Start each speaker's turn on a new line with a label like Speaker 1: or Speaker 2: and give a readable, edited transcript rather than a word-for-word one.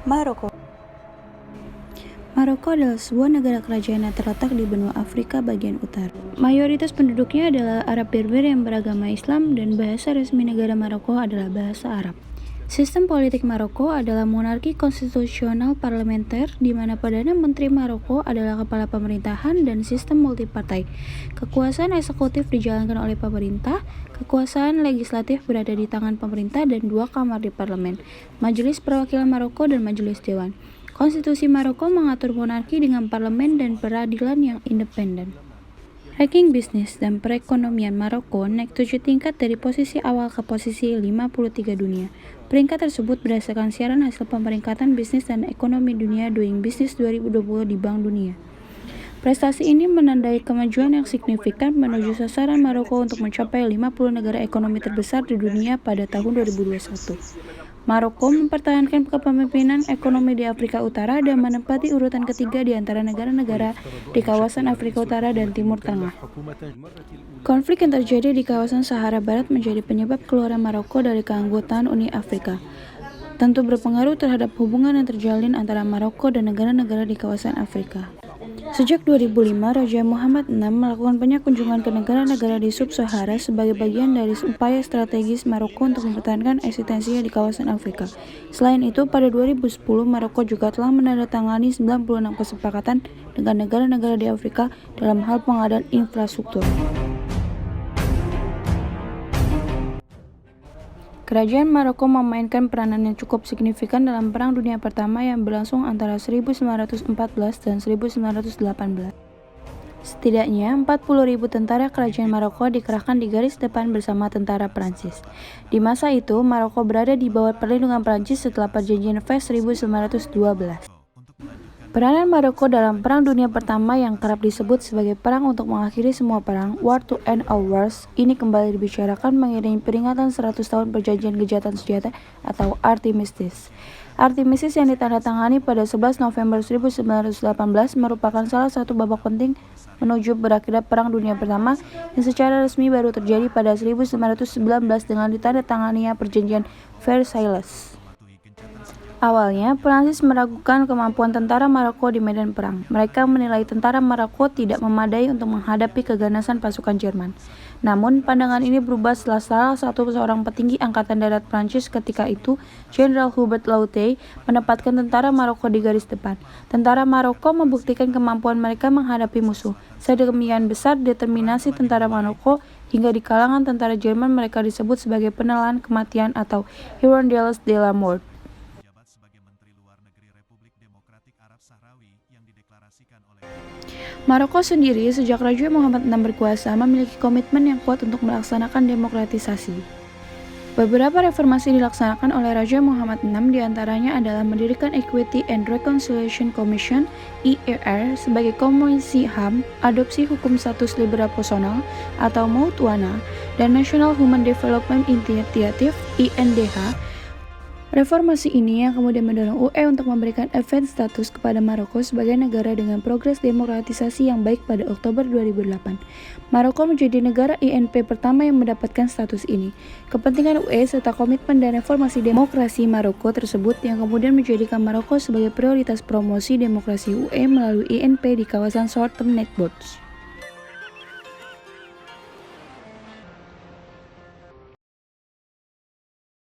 Speaker 1: Maroko. Maroko adalah sebuah negara kerajaan yang terletak di benua Afrika bagian utara. Mayoritas penduduknya adalah Arab Berber yang beragama Islam dan bahasa resmi negara Maroko adalah bahasa Arab. Sistem politik Maroko adalah monarki konstitusional parlementer di mana Perdana Menteri Maroko adalah kepala pemerintahan dan sistem multipartai. Kekuasaan eksekutif dijalankan oleh pemerintah, kekuasaan legislatif berada di tangan pemerintah dan 2 kamar di parlemen, Majelis Perwakilan Maroko dan Majelis Dewan. Konstitusi Maroko mengatur monarki dengan parlemen dan peradilan yang independen. Ranking bisnis dan perekonomian Maroko naik 7 tingkat dari posisi awal ke posisi 53 dunia. Peringkat tersebut berdasarkan siaran hasil pemeringkatan bisnis dan ekonomi dunia Doing Business 2020 di Bank Dunia. Prestasi ini menandai kemajuan yang signifikan menuju sasaran Maroko untuk mencapai 50 negara ekonomi terbesar di dunia pada tahun 2021. Maroko mempertahankan kepemimpinan ekonomi di Afrika Utara dan menempati urutan ketiga di antara negara-negara di kawasan Afrika Utara dan Timur Tengah. Konflik yang terjadi di kawasan Sahara Barat menjadi penyebab keluarnya Maroko dari keanggotaan Uni Afrika. Tentu berpengaruh terhadap hubungan yang terjalin antara Maroko dan negara-negara di kawasan Afrika. Sejak 2005, Raja Muhammad VI melakukan banyak kunjungan ke negara-negara di Sub-Sahara sebagai bagian dari upaya strategis Maroko untuk mempertahankan eksistensinya di kawasan Afrika. Selain itu, pada 2010, Maroko juga telah menandatangani 96 kesepakatan dengan negara-negara di Afrika dalam hal pengadaan infrastruktur. Kerajaan Maroko memainkan peranan yang cukup signifikan dalam Perang Dunia Pertama yang berlangsung antara 1914 dan 1918. Setidaknya 40.000 tentara kerajaan Maroko dikerahkan di garis depan bersama tentara Prancis. Di masa itu, Maroko berada di bawah perlindungan Prancis setelah Perjanjian Fes 1912. Peranan Maroko dalam Perang Dunia Pertama yang kerap disebut sebagai perang untuk mengakhiri semua perang, War to End All Wars, ini kembali dibicarakan mengiringi peringatan 100 tahun Perjanjian Gencatan Senjata atau Armistice. Armistice yang ditandatangani pada 11 November 1918 merupakan salah satu babak penting menuju berakhirnya Perang Dunia Pertama yang secara resmi baru terjadi pada 1919 dengan ditandatanganinya Perjanjian Versailles. Awalnya, Prancis meragukan kemampuan tentara Maroko di medan perang. Mereka menilai tentara Maroko tidak memadai untuk menghadapi keganasan pasukan Jerman. Namun, pandangan ini berubah setelah seorang petinggi Angkatan Darat Prancis ketika itu, Jenderal Hubert Lyautey, menempatkan tentara Maroko di garis depan. Tentara Maroko membuktikan kemampuan mereka menghadapi musuh. Sedemikian besar determinasi tentara Maroko hingga di kalangan tentara Jerman mereka disebut sebagai penelan kematian atau Hirondelles de la Mort. Maroko sendiri sejak Raja Muhammad VI berkuasa memiliki komitmen yang kuat untuk melaksanakan demokratisasi. Beberapa reformasi dilaksanakan oleh Raja Muhammad VI diantaranya adalah mendirikan Equity and Reconciliation Commission ERR sebagai komisi HAM, adopsi hukum status liberal personal atau Moutuana, dan National Human Development Initiative (INDH). Reformasi ini yang kemudian mendorong UE untuk memberikan advance status kepada Maroko sebagai negara dengan progres demokratisasi yang baik pada Oktober 2008. Maroko menjadi negara INP pertama yang mendapatkan status ini. Kepentingan UE serta komitmen dan reformasi demokrasi Maroko tersebut yang kemudian menjadikan Maroko sebagai prioritas promosi demokrasi UE melalui INP di kawasan Short Term Networks.